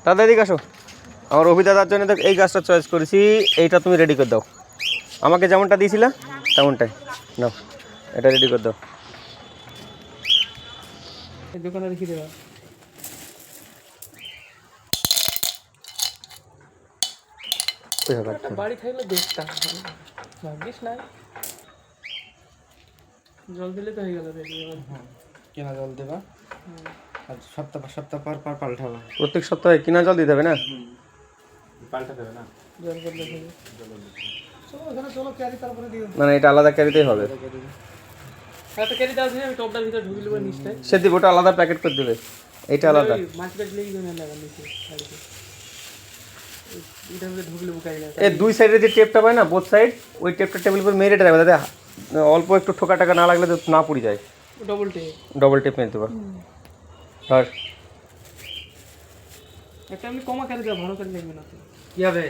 দাদা এদিকে আসো। আমার অভিদাদার জন্য দেখ এই গাছটা চয়েস করেছি, এইটা তুমি রেডি করে দাও। আমাকে যেমনটা দিয়েছিলা তেমনটাই নাও, এটা রেডি করে দাও। দোকানে রেখে দেবা। বাড়ি থাকলে দেখতাম, ভাগ্যিস নাই। জল দিলে তো হয়ে গেল রেডি। কেনা জল দেবা, আর সপ্তাহ পর পর পাল্টাবো। প্রত্যেক সপ্তাহে কিনা জল দিতে হবে না? পাল্টা দেবে না, জল বদলে দেবে। চলো এখানে চলো ক্যারি তারপরে দিও। না না, এটা আলাদা ক্যারিতেই হবে। একটা ক্যারি দাও, আমি টপটার ভিতরে ঢুকে দেবো নিচটায়। সে দিব, ওটা আলাদা প্যাকেট করে দেবে, এইটা আলাদা। মাছ প্যাকেট লেগে যাবে না লাগা নিচে গাড়িতে। এটার ভিতরে ঢুকে দেবো গাড়িটা। এই দুই সাইডে যে টেপটা পায় না, বোথ সাইড, ওই টেপটা টেবিল করে মেরে রাখবে, যাতে অল্প একটু ঠোকা টাকা না লাগলে তো না পড়ে যায়। Double tape. ডবল টেপ নিতে পারো। আর একটা আমি কমা ক্যারি দাও, ভালো ক্যারি লাগবে না তো। কি হবে?